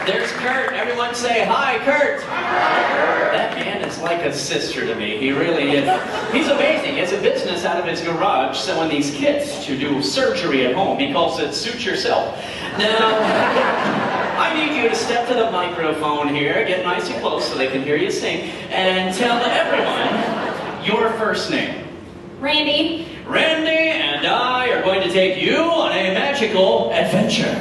There's Kurt. Everyone say hi, Kurt. That man is like a sister to me. He really is. He's amazing. He has a business out of his garage selling these kits to do surgery at home. He calls it Suit Yourself. Now, I need you to step to the microphone here, get nice and close so they can hear you sing, and tell everyone your first name. Randy. Randy and I are going to take you on a magical adventure.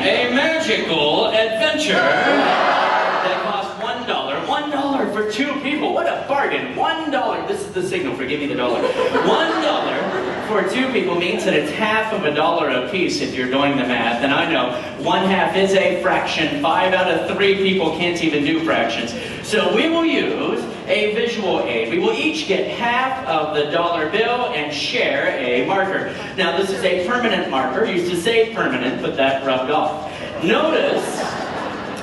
A magical adventure that costs $1. $1 for two people. What a bargain. $1. This is the signal for give me the dollar. $1 for two people means that it's half of $1 a piece if you're doing the math. And I know 1/2 is a fraction. 5 out of 3 people can't even do fractions. So we will use a visual aid. We will each get half of the dollar bill and share a marker. Now this is a permanent marker. Used to say permanent, but that rubbed off. Notice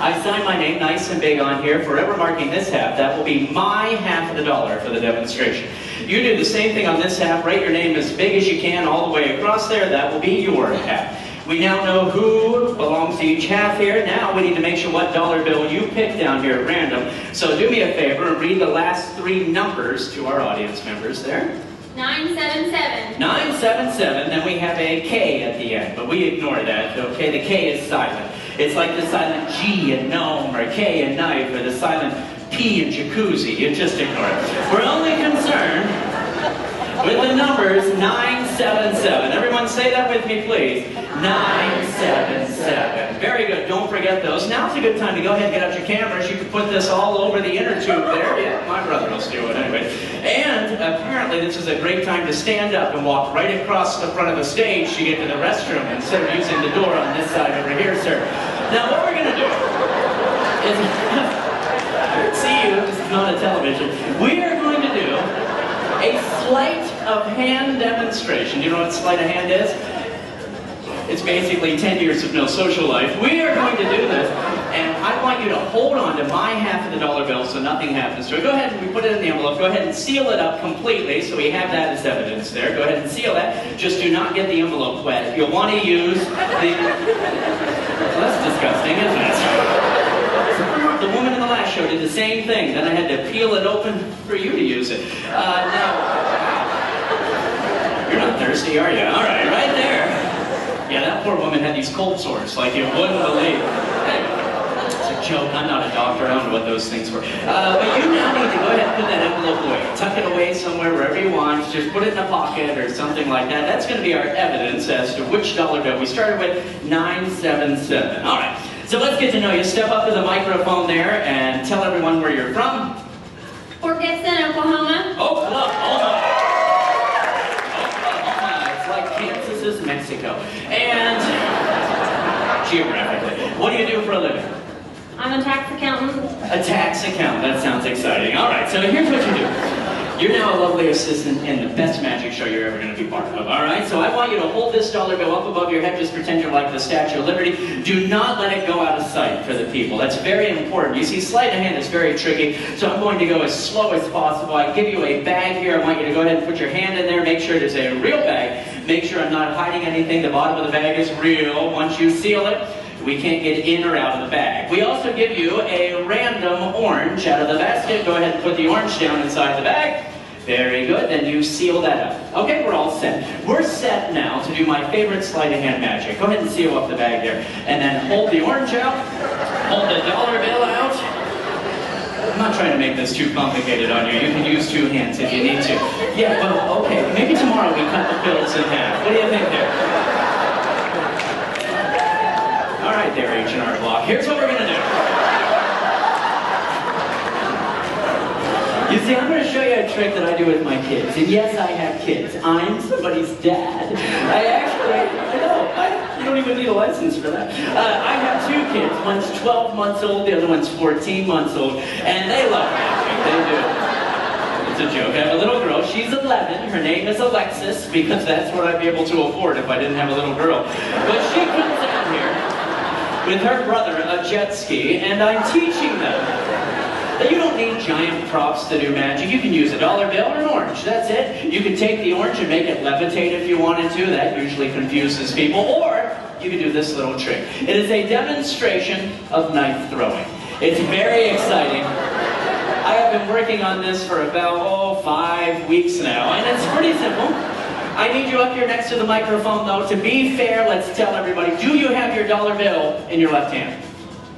I signed my name nice and big on here. Forever marking this half. That will be my half of the dollar for the demonstration. You do the same thing on this half. Write your name as big as you can all the way across there. That will be your half. We now know who belongs to each half here. Now we need to make sure what dollar bill you pick down here at random. So do me a favor and read the last 3 numbers to our audience members there. 977. 977, then we have a K at the end, but we ignore that, okay? The K is silent. It's like the silent G in gnome, or K in knife, or the silent P in jacuzzi. You just ignore it. We're only concerned with the numbers 977. Everyone say that with me, please. 977. Very good. Don't forget those. Now's a good time to go ahead and get out your cameras. You can put this all over the inner tube there. Yeah, my brother will do it anyway. And apparently this is a great time to stand up and walk right across the front of the stage to get to the restroom instead of using the door on this side over here, sir. Now what we're going to do is... see you. This is not a television. We are going to do a sleight of hand demonstration. You know what sleight of hand is? It's basically 10 years of no social life. We are going to do this, and I want you to hold on to my half of the dollar bill so nothing happens to it. Go ahead and we put it in the envelope. Go ahead and seal it up completely so we have that as evidence there. Go ahead and seal that. Just do not get the envelope wet. You'll want to use the... Well, that's disgusting, isn't it? The woman in the last show did the same thing. Then I had to peel it open for you to use it. Now, you're not thirsty, are you? All right, right there. Yeah, that poor woman had these cold sores like you wouldn't believe. Anyway, it's a joke. I'm not a doctor. I don't know what those things were. But you now need to go ahead and put that envelope away. Tuck it away somewhere, wherever you want. Just put it in a pocket or something like that. That's going to be our evidence as to which dollar bill. We started with 977. All right. So let's get to know you. Step up to the microphone there and tell everyone where you're from. Fort Dixon, Oklahoma. Oklahoma. It's like Kansas is Mexico. And geographically, what do you do for a living? I'm a tax accountant. A tax accountant. That sounds exciting. All right, so here's what you do. You're now a lovely assistant in the best magic show you're ever going to be part of, all right? So I want you to hold this dollar bill up above your head. Just pretend you're like the Statue of Liberty. Do not let it go out of sight for the people. That's very important. You see, sleight of hand is very tricky, so I'm going to go as slow as possible. I give you a bag here. I want you to go ahead and put your hand in there. Make sure it is a real bag. Make sure I'm not hiding anything. The bottom of the bag is real. Once you seal it, we can't get in or out of the bag. We also give you a random orange out of the basket. Go ahead and put the orange down inside the bag. Very good, then you seal that up. Okay, we're all set. We're set now to do my favorite sleight of hand magic. Go ahead and seal up the bag there. And then hold the orange out. Hold the dollar bill out. I'm not trying to make this too complicated on you. You can use 2 hands if you need to. Yeah, well, okay, maybe tomorrow we cut the bills in half. What do you think there? All right there, H&R Block. Here's what we're going to do. You see, I'm going to show you a trick that I do with my kids. And yes, I have kids. I'm somebody's dad. You don't even need a license for that. I have 2 kids. One's 12 months old, the other one's 14 months old. And they love magic. They do. It's a joke. I have a little girl. She's 11. Her name is Alexis, because that's what I'd be able to afford if I didn't have a little girl. But she comes down here with her brother, a jet ski, and I'm teaching them that you don't need giant props to do magic. You can use a dollar bill or an orange. That's it. You can take the orange and make it levitate if you wanted to. That usually confuses people. Or you can do this little trick. It is a demonstration of knife throwing. It's very exciting. I have been working on this for about, 5 weeks now, and it's pretty simple. I need you up here next to the microphone, though. To be fair, let's tell everybody, do you have your dollar bill in your left hand?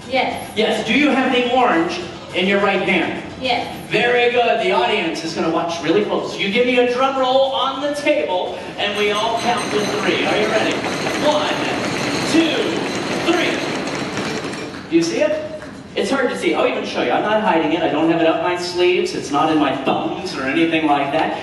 Yes. Yes. Do you have the orange in your right hand? Yes. Very good. The audience is going to watch really close. You give me a drum roll on the table, and we all count to 3. Are you ready? 1, 2, 3. Do you see it? It's hard to see. I'll even show you. I'm not hiding it. I don't have it up my sleeves. It's not in my thumbs or anything like that.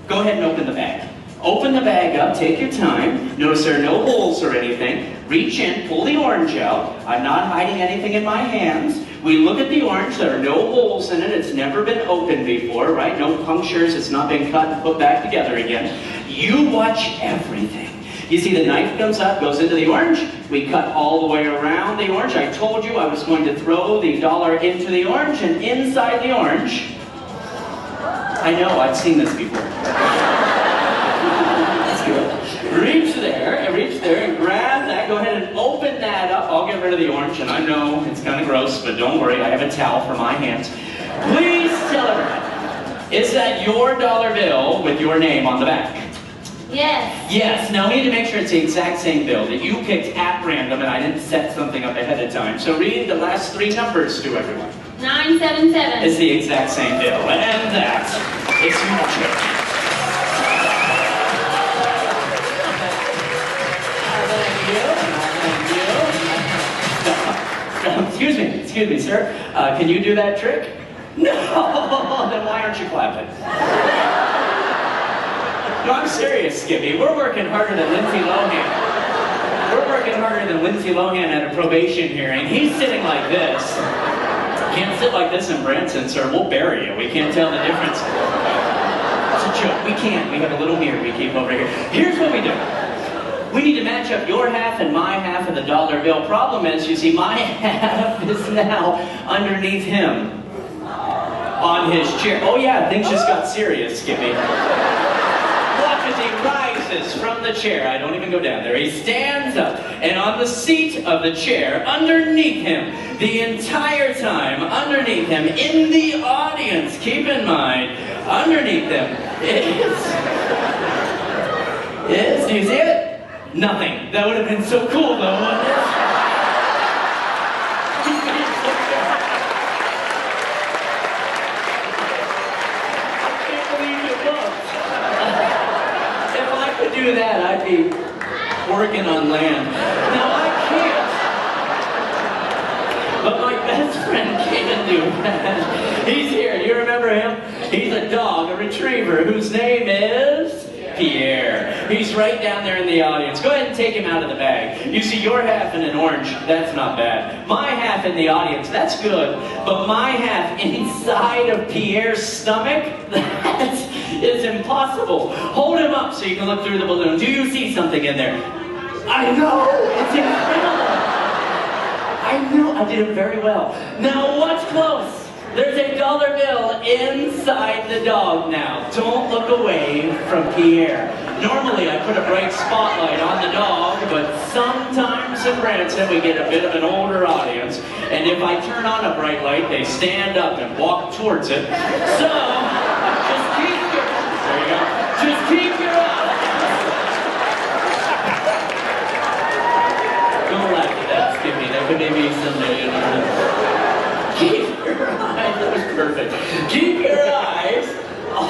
Go ahead and open the bag. Open the bag up. Take your time. Notice there are no holes or anything. Reach in. Pull the orange out. I'm not hiding anything in my hands. We look at the orange. There are no holes in it. It's never been opened before, right? No punctures. It's not been cut and put back together again. You watch everything. You see the knife comes up, goes into the orange. We cut all the way around the orange. I told you I was going to throw the dollar into the orange, and inside the orange, I know, I've seen this before. That's good. Reach there and grab that. Go ahead and open that up. I'll get rid of the orange, and I know it's kind of gross, but don't worry, I have a towel for my hands. Please tell everyone, is that your dollar bill with your name on the back? Yes. Yes. Now we need to make sure it's the exact same bill that you picked at random and I didn't set something up ahead of time. So read the last 3 numbers to everyone. 977. It's the exact same bill. And that is your trick. Thank you. Excuse me, sir. Can you do that trick? No. Then why aren't you clapping? No, I'm serious, Skippy. We're working harder than Lindsay Lohan. We're working harder than Lindsay Lohan at a probation hearing. He's sitting like this. Can't sit like this in Branson, sir. We'll bury you. We can't tell the difference. It's a joke. We can't. We have a little mirror we keep over here. Here's what we do. We need to match up your half and my half of the dollar bill. Problem is, you see, my half is now underneath him on his chair. Oh yeah, things just got serious, Skippy. As he rises from the chair, I don't even go down there, he stands up, and on the seat of the chair, underneath him, the entire time, underneath him, in the audience, keep in mind, underneath him, is, do you see it? Nothing. That would have been so cool though, wouldn't it? Do that, I'd be working on land. Now I can't. But my best friend can do that. He's here. You remember him? He's a dog, a retriever, whose name is Pierre. He's right down there in the audience. Go ahead and take him out of the bag. You see, your half in an orange, that's not bad. My half in the audience, that's good. But my half inside of Pierre's stomach, that is impossible. Hold him up so you can look through the balloon. Do you see something in there? I know! It's incredible! I know, I did it very well. Now watch close. There's a dollar bill inside the dog now. Don't look away from Pierre. Normally I put a bright spotlight on the dog, but sometimes in Branson we get a bit of an older audience, and if I turn on a bright light, they stand up and walk towards it. So, just keep your, there you go, just keep your eyes. Don't laugh at that, Skippy. That could maybe someday, you know. Keep your eyes, that was perfect. Keep your eyes on,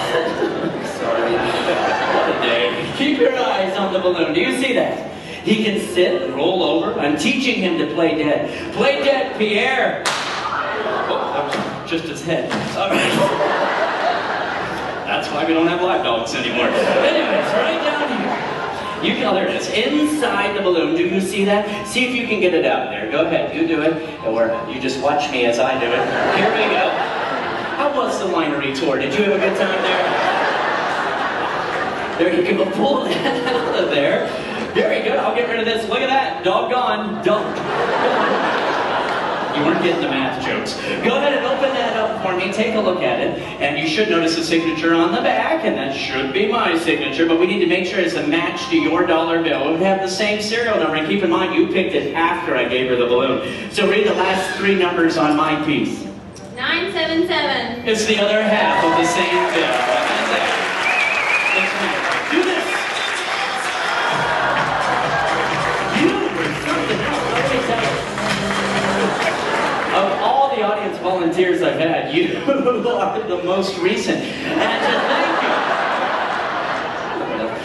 sorry, what a day. Keep your eyes on the balloon. Do you see that? He can sit and roll over. I'm teaching him to play dead. Play dead, Pierre. Oh, that was just his head. All right. That's why we don't have live dogs anymore. Anyways, right down here. You can, oh, there it is. Inside the balloon, do you see that? See if you can get it out there. Go ahead, you do it. Or you just watch me as I do it. Here we go. How was the winery tour? Did you have a good time there? There you go. Pull that out of there. Very good. I'll get rid of this. Look at that. Dog gone. Dog. You weren't getting the math jokes. Go ahead and open that up for me. Take a look at it. And you should notice a signature on the back, and that should be my signature, but we need to make sure it's a match to your dollar bill. It would have the same serial number, and keep in mind, you picked it after I gave her the balloon. So read the last 3 numbers on my piece. 977. It's the other half of the same bill. Do this. You were something else. Let me tell you. Of all the audience volunteers I've had, you are the most recent. And to thank